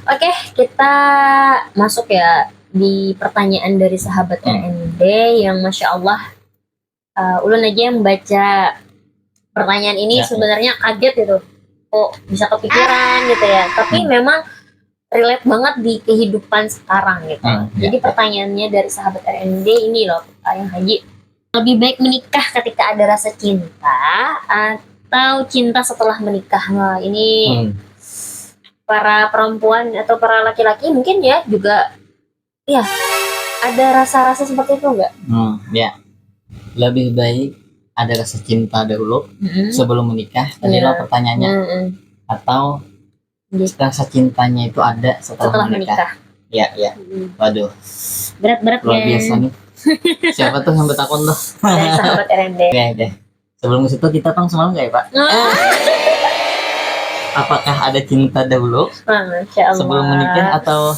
Oke, kita masuk ya di pertanyaan dari sahabat RND yang Masya Allah, ulun aja yang baca pertanyaan ini Ya, sebenarnya kaget gitu. Kok bisa kepikiran gitu ya. Tapi memang relate banget di kehidupan sekarang gitu. Jadi pertanyaannya dari sahabat RND ini loh, Ayang Haji. Lebih baik menikah ketika ada rasa cinta atau cinta setelah menikah? Nah, ini para perempuan atau para laki-laki mungkin ya juga ya ada rasa-rasa seperti itu enggak? Ya, lebih baik ada rasa cinta dahulu sebelum menikah. Tadi lo pertanyaannya, atau rasa cintanya itu ada setelah menikah. Ya. Waduh, berat-berat luar biasa nih. Siapa tuh yang bertakon tuh? Dari sahabat RND. Oke. Sebelum itu kita semalam nggak ya Pak? Apakah ada cinta dahulu Masya Allah. sebelum menikah atau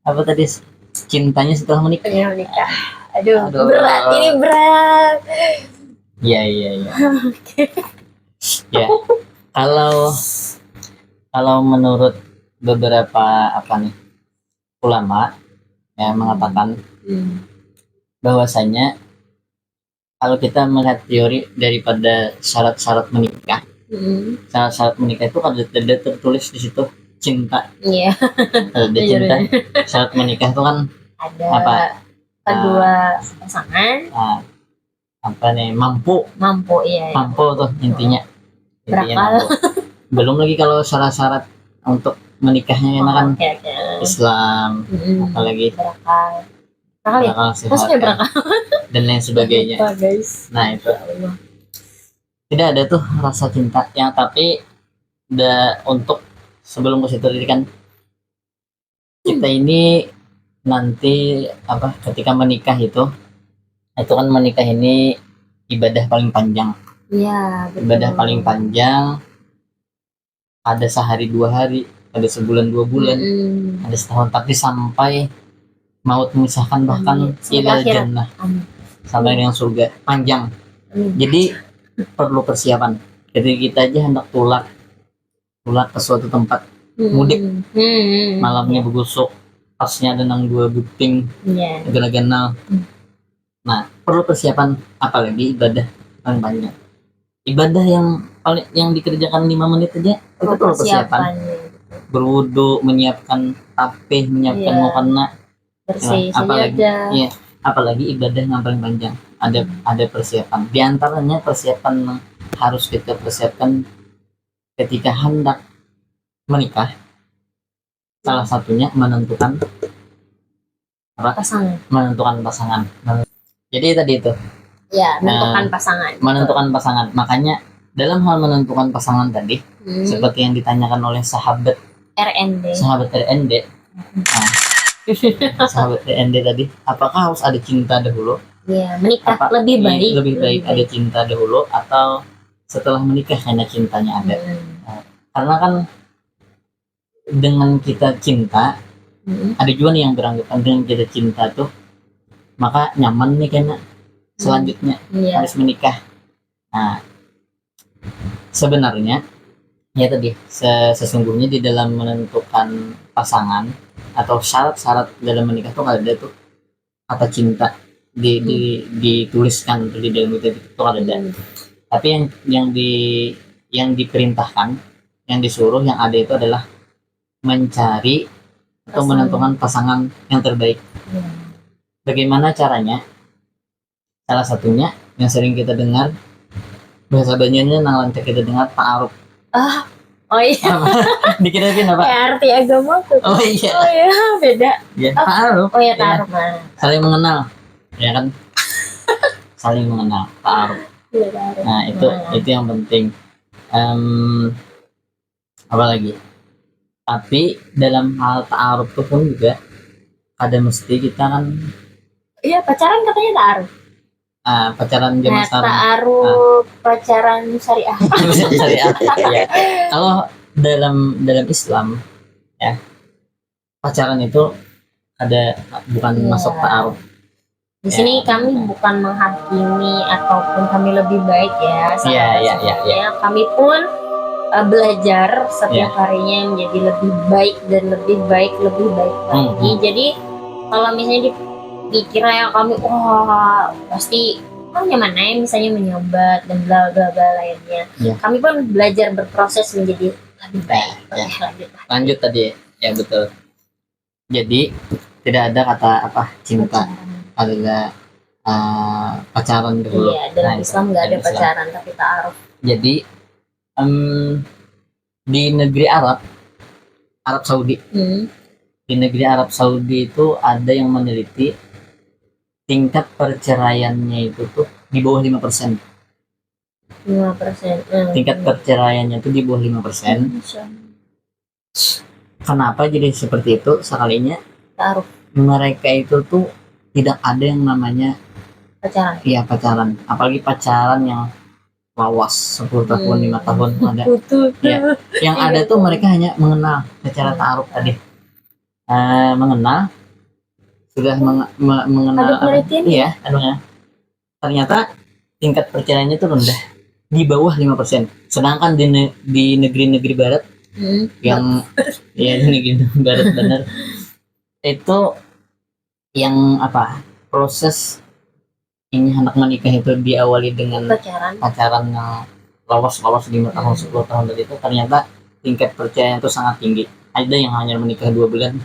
apa tadi, cintanya setelah menikah? Ya, menikah. Aduh, berat, ini berat. Iya. Ya, kalau menurut beberapa ulama yang mengatakan bahwasanya kalau kita melihat teori daripada syarat-syarat menikah, syarat-syarat menikah itu ada tertulis di situ cinta. Iya. Ada cinta. Syarat menikah itu kan ada apa? Kedua pasangan. Mampu. Iya. Mampu tuh intinya. Mampu. Belum lagi kalau syarat-syarat untuk menikahnya kan Islam, apalagi berakal sehat dan lain sebagainya. Nah itu tidak ada tuh rasa cinta yang, tapi untuk sebelum ke situ kan kita ini nanti ketika menikah itu kan menikah ini ibadah paling panjang. Iya, betul. Ibadah paling panjang, ada sehari 2 hari, ada sebulan 2 bulan, ada setahun, tapi sampai maut memisahkan, bahkan ilal jannah, sampai dengan surga, panjang. Jadi perlu persiapan. Jadi kita aja hendak tulak ke suatu tempat mudik, malamnya begusuk, tasnya ada nang 2 buting, gana-gana. Nah, perlu persiapan, apalagi ibadah paling panjang. Ibadah yang dikerjakan 5 menit aja itu perlu persiapan. Berwudu, menyiapkan tapih, menyiapkan mukena, bersih, apalagi ibadah yang paling panjang, ada persiapan. Di antaranya persiapan harus kita persiapkan ketika hendak menikah, salah satunya menentukan pasangan. Jadi tadi itu ya, menentukan pasangan. Makanya dalam hal menentukan pasangan tadi, seperti yang ditanyakan oleh sahabat RND. Sahabat RND tadi, apakah harus ada cinta dahulu? Ya, menikah lebih baik ada cinta dahulu atau setelah menikah hanya cintanya ada? Karena kan dengan kita cinta, ada juga nih yang beranggapan dengan kita cinta tuh maka nyaman nih kayaknya selanjutnya harus menikah. Nah, sebenarnya ya tadi sesungguhnya di dalam menentukan pasangan atau syarat-syarat dalam menikah tuh ada tuh kata cinta dituliskan di dalam itu ada. Tapi yang diperintahkan, yang disuruh, yang ada itu adalah mencari atau menentukan pasangan yang terbaik. Bagaimana caranya? Salah satunya yang sering kita dengar, bahasa Banyunya nang lancar kita dengar, ta'aruf. Oh iya. Dikira-kira apa? Arti agama tuh. Oh iya. Beda. Ya, ta'aruf. Oh iya, ta'aruf. Saling mengenal, ya kan? Saling mengenal, ta'aruf. Nah itu yang penting. Apa lagi? Tapi dalam hal ta'aruf itu pun juga ada mesti kita kan. Iya, pacaran katanya ta'aruf. Pacaran zaman sekarang. Ta'aruf, pacaran syariah. Syariah. Ya. Kalau dalam Islam ya, pacaran itu ada bukan masuk ta'aruf. Di sini kami bukan menghakimi ataupun kami lebih baik ya. Iya. Kami pun belajar setiap harinya menjadi lebih baik dan lebih baik lagi. Jadi kalau misalnya dikira ya kami wah pasti mana yang misalnya menyambat dan bla bla bla lainnya. Kami pun belajar berproses menjadi lebih baik. Lanjut tadi ya betul. Jadi tidak ada kata apa cinta, ada pacaran dulu. Iya, dalam Islam nggak ada pacaran tapi ta'aruf. Jadi di negeri Arab Saudi, di negeri Arab Saudi itu ada yang meneliti tingkat perceraiannya itu tuh di bawah 5%. 5%. Tingkat perceraiannya itu di bawah 5%. Kenapa jadi seperti itu? Sekalinya ta'aruf. Mereka itu tuh tidak ada yang namanya pacaran. Iya, pacaran. Apalagi pacaran yang lawas 10 tahun, 5 tahun ada. Ya. Yang ada tuh mereka hanya mengenal secara ta'aruf tadi. Mengenal sudah mengenal iya, anunya. Ternyata tingkat perceraiannya itu rendah, di bawah 5%. Sedangkan di negeri-negeri barat yang ya di negeri barat benar itu yang apa? Proses ini anak menikah itu diawali dengan pacaran yang lawas 5 tahun 10 tahun tadi itu ternyata tingkat perceraian itu sangat tinggi. Ada yang hanya menikah 2 bulan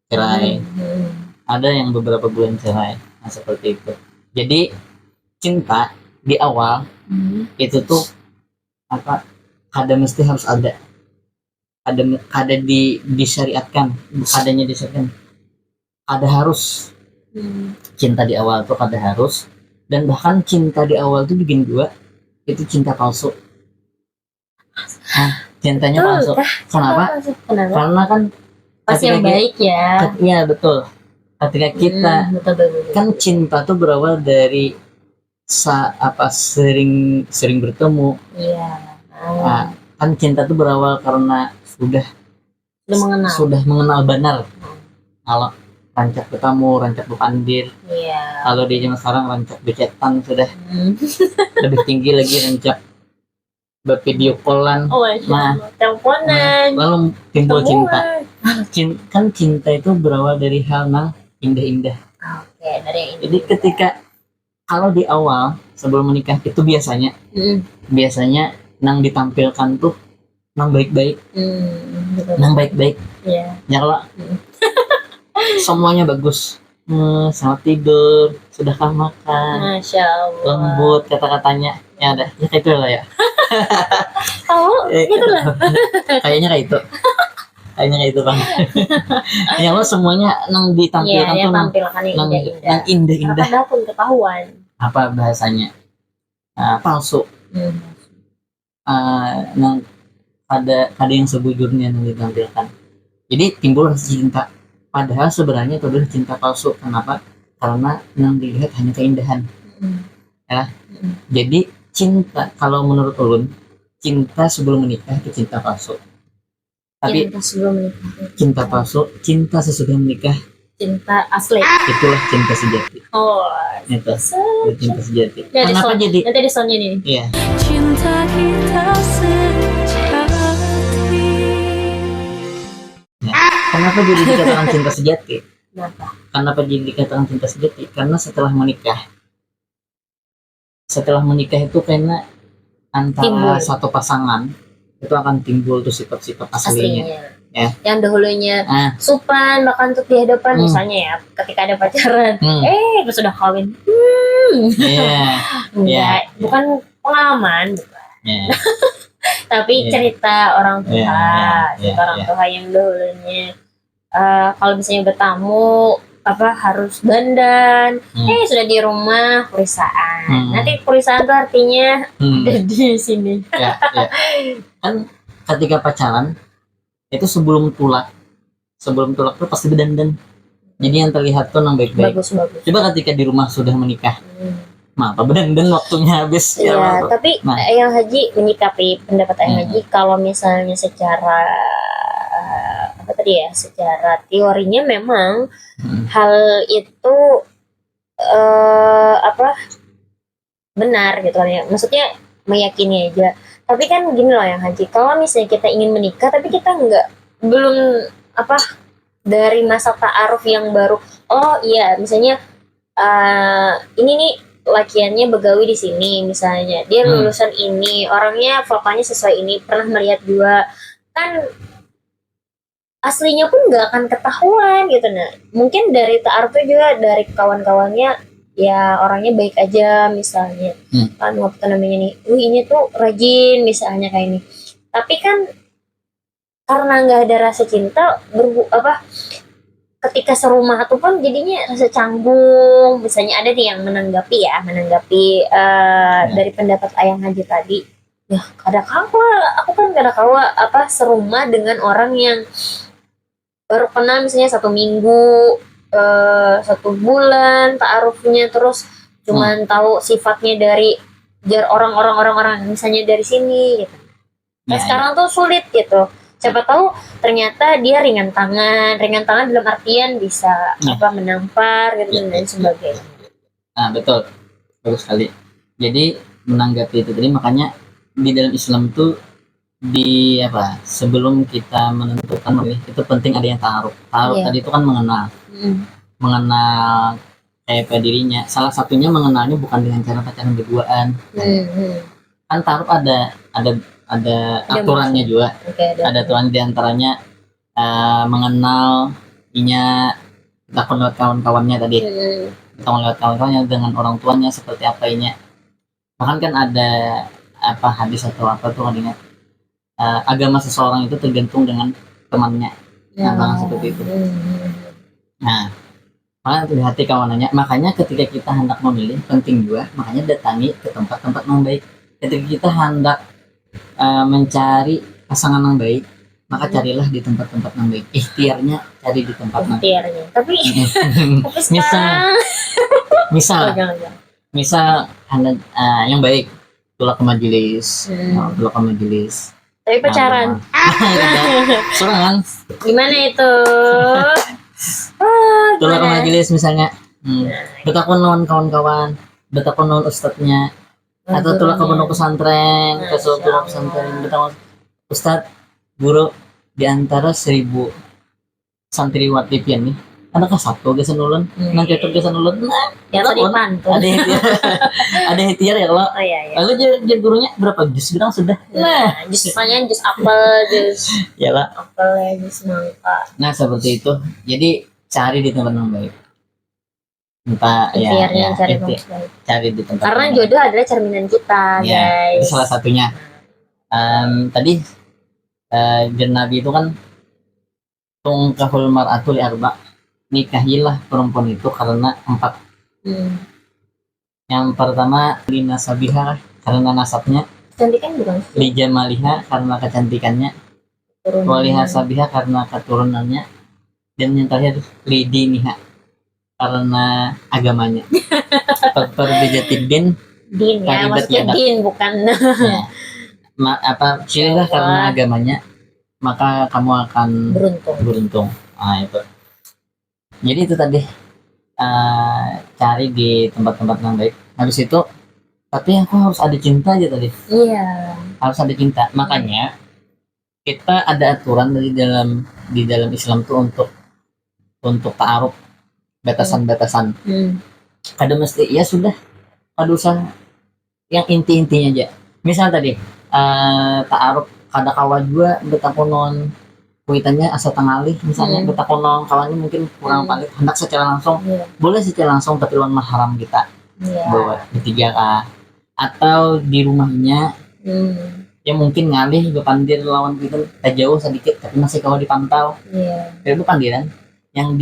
cerai, ada yang beberapa bulan cerai. Nah seperti itu. Jadi cinta di awal itu tuh apa? Kada mesti harus ada disyariatkan, adanya disyariatkan. Ada harus cinta di awal tuh kada harus. Dan bahkan cinta di awal tuh bikin gua itu cinta palsu. Nah, cintanya palsu. Kenapa? Karena kan pas yang baik ya. Iya betul. Ketika kita betul. Kan cinta tuh berawal dari sering bertemu. Iya. Nah, kan cinta tuh berawal karena sudah mengenal benar. Kalau rancak bertemu, rancak berpandir. Iya. Kalau di zaman sekarang rancak bercetan sudah lebih tinggi lagi, rancak bervideo callan. Nah, teleponan. Lalu timbul cinta. Kan cinta itu berawal dari hal yang indah-indah. Oke, dari indah. Jadi ketika kalau di awal sebelum menikah itu biasanya nang ditampilkan tuh nang baik-baik. Nang baik-baik. Iya. Ya kalau semuanya bagus, selamat tidur, sudahkah makan, Masya Allah, lembut kata-katanya, ya ada, ya kayak itu lah ya. Gitu lah. Kayaknya kayak itu bang. Ya lo semuanya nang ditampilkan tuh nang indah-indah. Padahal pun ketahuan. Apa bahasanya? Palsu. Nang ada yang sebujurnya yang ditampilkan. Jadi timbul rasa cinta. Padahal sebenarnya itu adalah cinta palsu. Kenapa? Karena yang dilihat hanya keindahan. Ya. Jadi cinta, kalau menurut ulun, cinta sebelum menikah itu cinta palsu. Tapi cinta palsu, cinta sesudah menikah, cinta asli. Itulah cinta sejati. Itu cinta sejati. Kenapa jadi? Nanti di soundnya nih. Iya. Cinta kita sejati. Kenapa jadi dikatakan cinta sejati? Kenapa jadi dikatakan cinta sejati? Karena setelah menikah itu karena antara satu pasangan itu akan timbul tuh sifat-sifat aslinya. Ya. Yang dahulunya supan bahkan untuk di hadapan misalnya ya ketika ada pacaran, terus sudah kawin. Bukan pengalaman, tapi cerita orang tua, orang tua yang dahulunya. Kalau misalnya bertamu harus dandan, sudah di rumah perusahaan. Nanti perusahaan itu artinya ada di sini. Kan ketika pacaran itu sebelum tulak tuh pasti berdandan. Jadi yang terlihat tuh yang baik-baik. Bagus. Coba ketika di rumah sudah menikah, apa berdandan waktunya habis. Tapi yang Haji menyikapi pendapat yang Haji kalau misalnya secara secara teorinya memang hal itu benar gitu kan ya. Maksudnya meyakini aja. Tapi kan gini loh yang Haji, kalau misalnya kita ingin menikah tapi kita belum dari masa ta'aruf yang baru. Oh iya, misalnya ini nih lakiannya begawi di sini misalnya. Dia lulusan ini, orangnya vokalnya sesuai ini, pernah melihat juga. Kan aslinya pun nggak akan ketahuan gitu. Nah, mungkin dari ta'arufnya juga dari kawan-kawannya ya orangnya baik aja misalnya. Kan waktu namanya nih, ini tuh rajin misalnya kayak ini. Tapi kan karena nggak ada rasa cinta ketika serumah tuh pun jadinya rasa canggung. Misalnya ada nih yang menanggapi dari pendapat Ayang Haji tadi, ya kada kawa, aku kan kada kawa serumah dengan orang yang baru kenal misalnya 1 minggu, 1 bulan ta'arufnya, terus cuman tahu sifatnya dari orang misalnya dari sini gitu. Nah sekarang tuh sulit gitu. Siapa tahu ternyata dia ringan tangan dalam artian bisa menampar gitu dan sebagainya. Nah betul, bagus sekali. Jadi menanggapi itu tadi, makanya di dalam Islam tuh sebelum kita menentukan memilih itu penting ada yang ta'aruf. Tadi itu kan mengenal kayak dirinya. Salah satunya mengenalnya bukan dengan cara pacaran berduaan. Kan ta'aruf ada aturannya juga. Ada aturan diantaranya mengenal takut lewat kawan-kawannya tadi. Takut lewat kawan-kawannya dengan orang tuanya seperti apa ini. Bahkan kan ada hadis atau apa tuh adanya, agama seseorang itu tergantung dengan temannya. Seperti itu. Nah, makanya hati-hati kawanannya. Makanya ketika kita hendak memilih penting juga, makanya datangi ke tempat-tempat yang baik. Ketika kita hendak mencari pasangan yang baik, maka carilah di tempat-tempat yang baik. Ikhtiarnya cari di tempat yang baik. Tapi misal yang baik, tulah ke majelis, tapi pacaran. Sorangan. Gimana itu? Tulah ke majelis misalnya. Betakun lawan kawan-kawan, betakun lawan ustadznya. Atau tulah ke pondok pesantren, betul ustad guru di antara 1000 santriwati pian nih, adakah satu gesan ulun nang cocok gesan ulun yang tadi pantun ada ikhtiar ya kalau lalu jadi gurunya berapa jus bilang sudah jus apel, jus ya lah apel, jus mangga. Nah seperti itu, jadi cari di tempat yang baik. Cari di tempat karena jodoh adalah cerminan kita, guys. Itu salah satunya. Tadi Nabi itu kan tungkahul mar'atu li arba, nikahilah perempuan itu karena 4. Yang pertama lina sabiha, karena nasabnya. Kecantikan bukan? Li jamaliha, karena kecantikannya. Waliha sabiha, karena keturunannya. Dan yang terakhir li diniha, karena agamanya. Perbedaan din ya, maksudnya din bukan pilihlah karena agamanya, maka kamu akan beruntung. Nah itu. Jadi itu tadi, cari di tempat-tempat yang baik. Habis itu, tapi aku harus ada cinta aja tadi. Iya. Harus ada cinta. Makanya kita ada aturan di dalam Islam tuh untuk ta'aruf, batasan-batasan. Ada mesti ya sudah, ada usah yang inti-intinya aja. Misal tadi ta'aruf kada kawan juga betakonon kuitannya asa tengalih misalnya, betakonon kawannya mungkin kurang palit, hendak secara langsung boleh secara langsung tapi lawan mahram kita bawa bertiga atau di rumahnya ya mungkin ngalih bepandir lawan kita jauh sedikit tapi masih kawal dipantau. Itu pandiran yang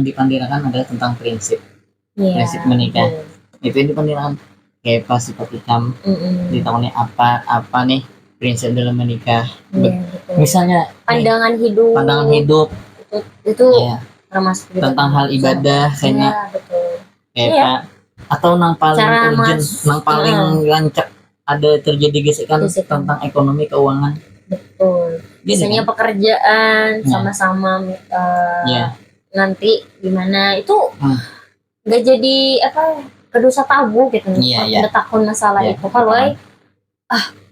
dipandirakan adalah tentang prinsip menikah. Itu yang dipandirakan kayak pas sifat ikam di tahunnya apa nih prinsip dalam menikah. Misalnya pandangan hidup itu termasuk tentang hal ibadah kayaknya kayak atau nang paling urgent, nang paling lancak ada terjadi gesekan tentang ekonomi keuangan. Betul. Biasanya kan? Pekerjaan sama-sama nanti gimana itu nggak jadi kedosa tabu gitu. Takut masalah itu kalau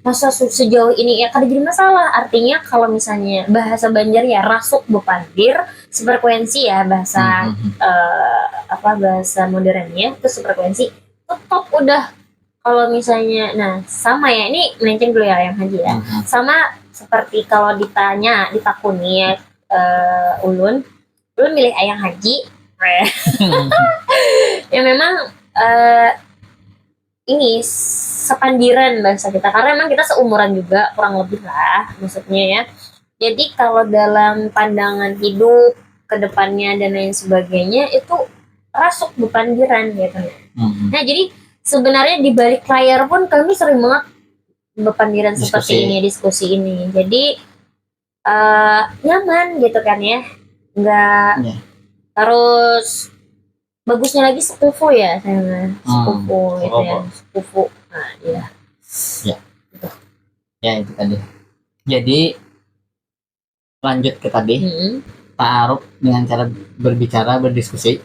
masa sejauh ini ya kada jadi masalah. Artinya kalau misalnya bahasa Banjar ya rasuk bepandir sefrekuensi ya bahasa bahasa modernnya itu sefrekuensi tetap udah. Kalau misalnya nah sama ya ini melenceng dulu ya yang Haji ya. Sama seperti kalau ditakuni ya ulun milih ayang Haji ya memang ini sepandiran bahasa kita karena memang kita seumuran juga kurang lebih lah maksudnya ya. Jadi kalau dalam pandangan hidup kedepannya dan lain sebagainya itu rasuk bepandiran gitu. Nah jadi sebenarnya di balik layar pun kami sering banget bepandiran seperti ini diskusi ini. Jadi nyaman gitu kan ya, nggak terus bagusnya lagi sepupu ya saya sepupu gitu ya sepupu. Nah iya ya itu tadi. Jadi lanjut ke tadi ta'aruf dengan cara berbicara berdiskusi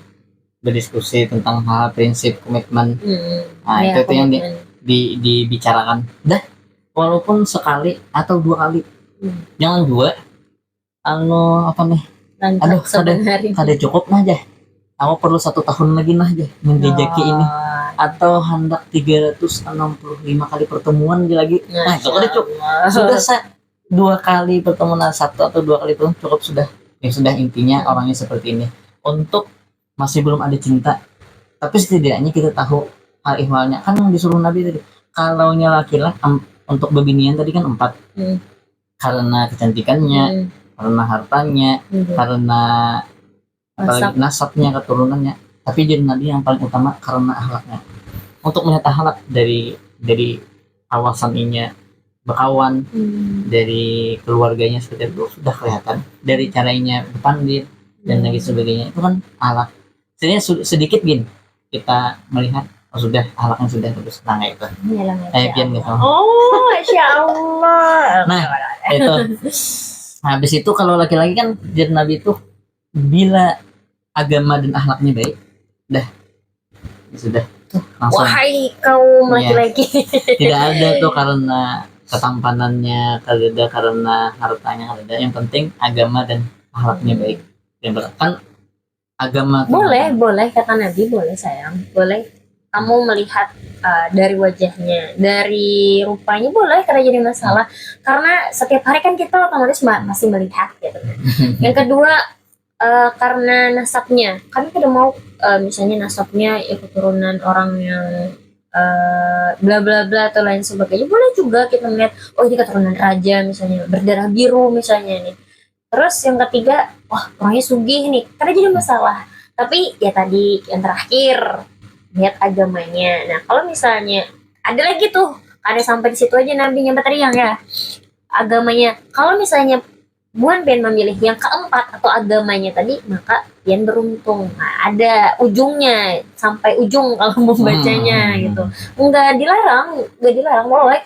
tentang hal prinsip komitmen. Nah itu yang dibicarakan dah walaupun sekali atau 2 kali jangan 2 apa nih aduh kada cukup nah aja aku perlu 1 tahun lagi nah aja menjejaki ini atau hendak 365 kali pertemuan lagi nah itu kada cukup sudah 2 kali pertemuan 1 atau 2 kali pertemuan cukup sudah ya sudah intinya orangnya seperti ini untuk masih belum ada cinta tapi setidaknya kita tahu hal ihwalnya kan yang disuruh Nabi tadi kalau laki-laki untuk bebinian tadi kan 4 karena kecantikannya karena hartanya karena nasabnya keturunannya tapi jadi Nabi yang paling utama karena akhlaknya untuk melihat akhlak dari awasannya berkawan dari keluarganya seperti itu sudah kelihatan dari caranya berpandit dan lagi sebagainya itu kan akhlak sedikit gini kita melihat sudah akhlaknya sudah terus itu pian gitu Masya Allah nah itu habis itu kalau laki-laki kan jadi Nabi itu bila agama dan akhlaknya baik dah sudah langsung wahai kaum laki-laki tidak ada tuh karena ketampanannya karena hartanya ada yang penting agama dan akhlaknya baik yang kan agama boleh kata Nabi boleh sayang boleh kamu melihat dari wajahnya dari rupanya boleh karena jadi masalah karena setiap hari kan kita otomatis masih melihat gitu. Yang kedua karena nasabnya kami tidak mau misalnya nasabnya ya keturunan orang yang bla bla bla atau lain sebagainya boleh juga kita melihat oh ini keturunan raja misalnya berdarah biru misalnya nih. Terus yang ketiga wah orangnya sugih nih karena jadi masalah tapi ya tadi yang terakhir lihat agamanya. Nah kalau misalnya ada lagi tuh ada sampai di situ aja Nabi nyampe tadi yang ya agamanya kalau misalnya Buan pengen memilih yang keempat atau agamanya tadi maka Pian beruntung. Nah, ada ujungnya sampai ujung kalau membacanya gitu. Nggak dilarang boleh.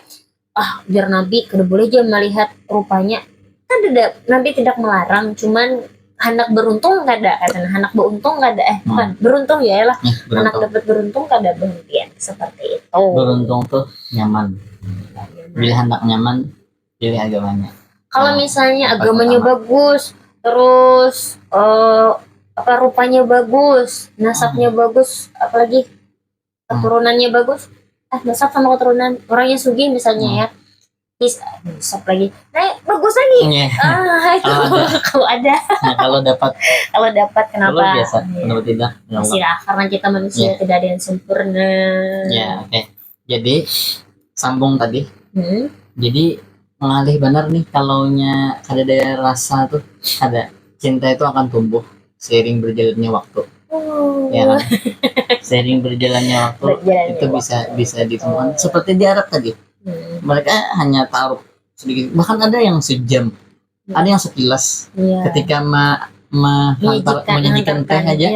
Biar Nabi kada boleh aja melihat rupanya kan Nabi tidak melarang cuman anak beruntung nggak ada kata anak beruntung nggak ada bukan beruntung ya lah anak dapat beruntung kada berhentian seperti itu. Beruntung tuh nyaman. Pilih anak nyaman pilih agamanya. Kalau misalnya agamanya bagus, terus rupanya bagus, nasabnya bagus, apalagi keturunannya bagus, nasab sama keturunan orangnya sugih misalnya ya, nasab lagi, nah bagus lagi, itu kalau ada, kalau dapat kenapa? Kalau biasa, kenapa tidak? Masih lah, karena kita manusia tidak ada yang sempurna. Ya oke. Jadi sambung tadi, jadi mengalih benar nih kalaunya ada rasa tuh ada cinta itu akan tumbuh seiring berjalannya waktu ya kan? Seiring berjalannya waktu itu bisa ditemukan seperti di Arab tadi mereka hanya taruh sedikit bahkan ada yang sejam ada yang sekilas ketika menyajikan teh aja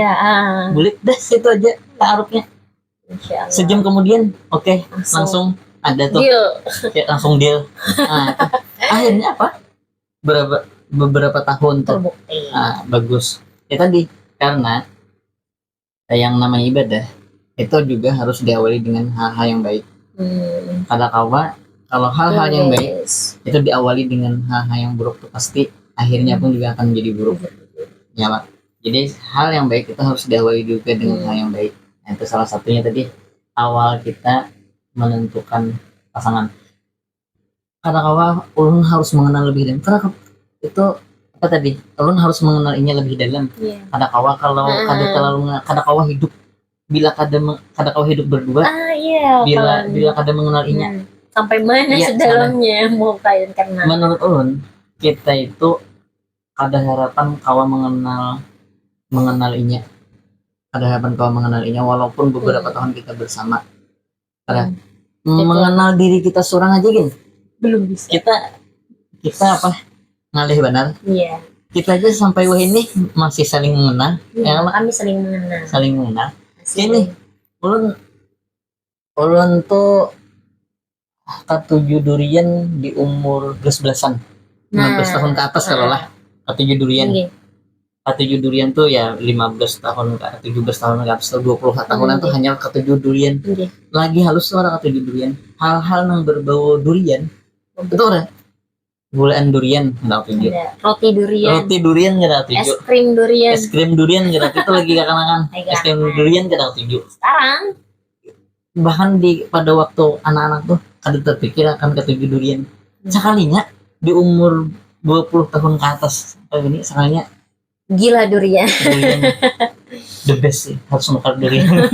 bulit dah situ aja taruhnya sejam kemudian oke, langsung ada tuh langsung deal. Nah, akhirnya apa beberapa tahun terbukti bagus ya tadi karena yang namanya ibadah itu juga harus diawali dengan hal-hal yang baik. Kadang-kala kalau hal-hal yang baik itu diawali dengan hal-hal yang buruk tuh pasti akhirnya pun juga akan menjadi buruk ya Pak. Jadi hal yang baik itu harus diawali juga dengan hal yang baik. Nah, itu salah satunya tadi awal kita menentukan pasangan. Kadang-kadang ulun harus mengenal lebih dalam. Karena itu apa tadi? Ulun harus mengenalnya lebih dalam. Kadang-kadang kalau kadang-kadang hidup bila kadang-kadang hidup berdua. Bila kadang mengenalinya. Sampai mana sedalamnya mau kalian kenal. Menurut ulun kita itu ada harapan kawan mengenalinya. Ada harapan kawan mengenalinya walaupun beberapa tahun kita bersama. Mengenal diri kita seorang aja gini. Belum bisa. Kita apa? Ngalih benar. Iya. Kita aja sampai wah ini masih saling mengenal. Ya, kami saling mengenal. Saling mengenal. Ini ulun tuh ketujuh durian di umur 12-an. 16 tahun ke atas kalau lah. Ketujuh durian. Ketujuh durian tuh ya 15 tahun ke 17 tahun ke atas 20 tahunan tuh hanya ketujuh durian. Lagi halus tuh orang ketujuh durian. Hal-hal yang berbau durian itu orang gulaan durian nggak tujuh. Roti durian nggak tujuh. Es krim durian nggak itu lagi kanan es krim durian nggak tujuh. Sekarang bahkan pada waktu anak-anak tuh ada terpikir akan ketujuh durian. Sekalinya di umur 20 tahun ke atas ini sekalinya gila durian. The best sih, harus makan durian.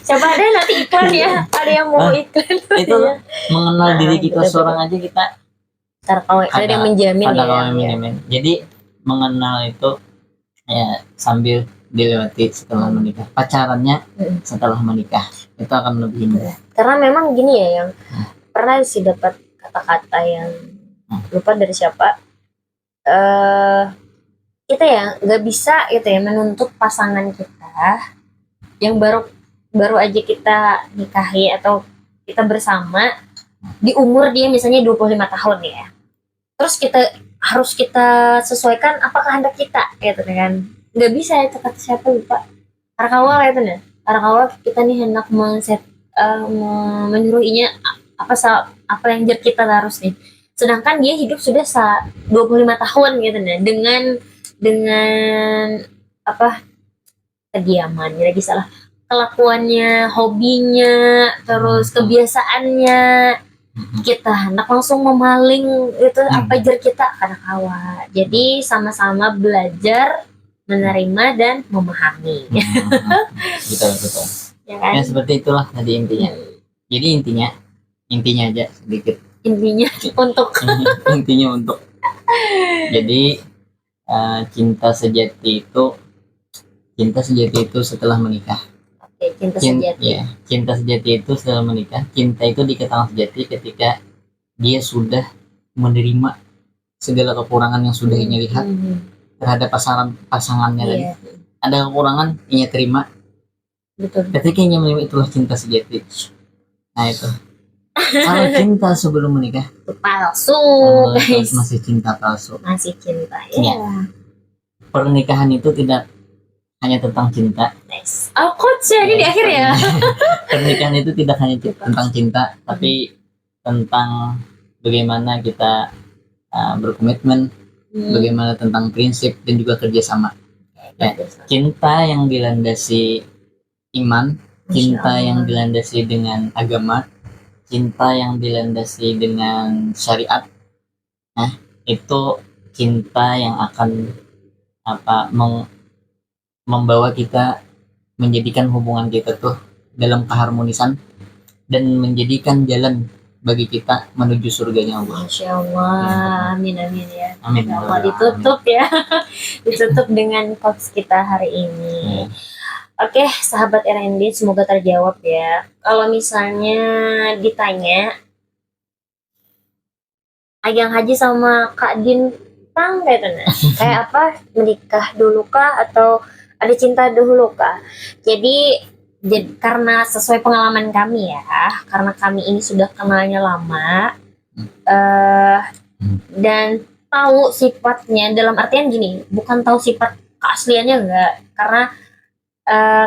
Coba ada nanti iklan ya, ada yang mau iklan. Itu mengenal diri kita seorang aja kita ada yang menjamin menjamin. Jadi mengenal itu ya sambil dilewati setelah menikah. Pacarannya setelah menikah itu akan lebih indah. Karena memang gini ya, yang pernah sih dapat kata-kata yang lupa dari siapa. Kita ya nggak bisa gitu ya menuntut pasangan kita yang baru aja kita nikahi atau kita bersama di umur dia misalnya 25 tahun ya. Terus kita sesuaikan apa kehendak kita gitu kan. Nggak bisa itu kata siapa lupa. Karena itu nih. Karena kita nih hendak menyuruhinya apa yang kita harus nih. Sedangkan dia hidup sudah 25 tahun gitu nih dengan apa kediamannya lagi salah kelakuannya, hobinya, terus kebiasaannya kita hendak langsung memaling itu apa kita karena kawan. Jadi sama-sama belajar menerima dan memahami. Betul. Ya kan? Ya seperti itulah tadi intinya. Jadi intinya aja sedikit. Intinya untuk. Jadi cinta sejati itu setelah menikah. Oke, cinta sejati itu setelah menikah. Cinta itu dikatakan sejati ketika dia sudah menerima segala kekurangan yang sudah ia lihat terhadap pasangannya tadi. Ada kekurangan ia terima. Betul. Ketika ia menerima itulah cinta sejati. Nah itu. Kalau cinta sebelum menikah palsu, masih cinta palsu. Masih cinta ya. Pernikahan itu tidak hanya tentang cinta. Nice. Jadi di akhir ya. Pernikahan itu tidak hanya tentang cinta, tapi tentang bagaimana kita berkomitmen, bagaimana tentang prinsip dan juga kerjasama. Cinta yang dilandasi iman, cinta yang dilandasi dengan agama, cinta yang dilandasi dengan syariat, itu cinta yang akan membawa kita menjadikan hubungan kita tuh dalam keharmonisan dan menjadikan jalan bagi kita menuju surganya Allah. Masya Allah, amin ya. Amin. Allah ditutup ya, ditutup dengan quotes kita hari ini. Oke, sahabat RND, semoga terjawab ya. Kalau misalnya ditanya, Agang Haji sama Kak Din Pang kayak apa? Menikah dulu kah atau ada cinta dulu kah? Jadi karena sesuai pengalaman kami ya, karena kami ini sudah kenalnya lama dan tahu sifatnya, dalam artian gini, bukan tahu sifat keasliannya enggak, karena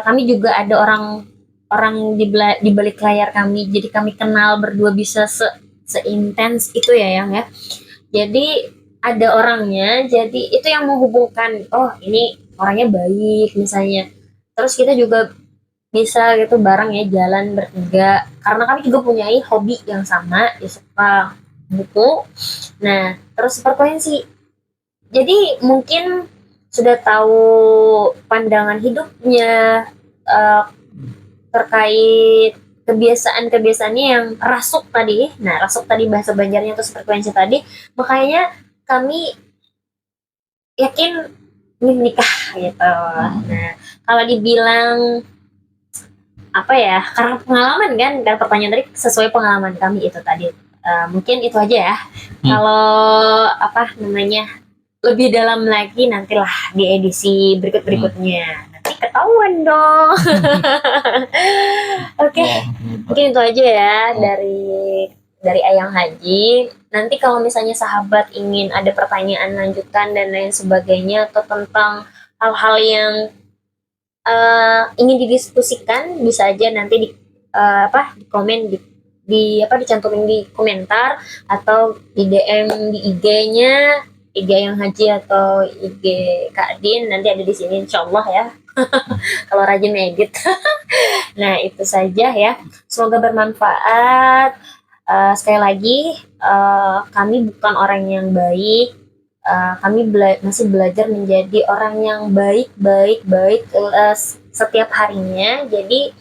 kami juga ada orang di balik layar kami, jadi kami kenal berdua bisa seintens itu ya yang ya. Jadi ada orangnya, jadi itu yang menghubungkan, oh ini orangnya baik misalnya. Terus kita juga bisa gitu bareng ya jalan bertiga karena kami juga punya hobi yang sama ya suka buku. Nah terus frekuensi, jadi mungkin sudah tahu pandangan hidupnya, eh, terkait kebiasaan-kebiasaannya yang rasuk tadi. Nah rasuk tadi bahasa Banjarnya terus frekuensi tadi, makanya kami yakin menikah gitu. Nah kalau dibilang apa ya, karena pengalaman kan, dan pertanyaan tadi sesuai pengalaman kami itu tadi. Mungkin itu aja ya. Kalau apa namanya lebih dalam lagi nantilah di edisi berikutnya, nanti ketahuan dong. Oke, mungkin itu aja ya dari Ayang Haji. Nanti kalau misalnya sahabat ingin ada pertanyaan lanjutan dan lain sebagainya, atau tentang hal-hal yang ingin didiskusikan, bisa aja nanti di komen dicantumin di komentar atau di DM di IG-nya, IG yang Haji atau IG Kak Din, nanti ada di sini insyaallah ya. Kalau rajin edit. Nah itu saja ya, semoga bermanfaat. Sekali lagi kami bukan orang yang baik, kami masih belajar menjadi orang yang baik setiap harinya. Jadi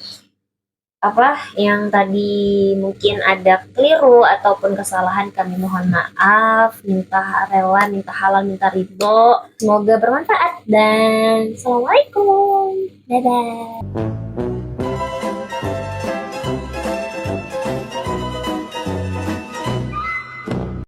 apa yang tadi mungkin ada keliru ataupun kesalahan, kami mohon maaf, minta rela, minta halal, minta ridho. Semoga bermanfaat dan assalamualaikum, dadah.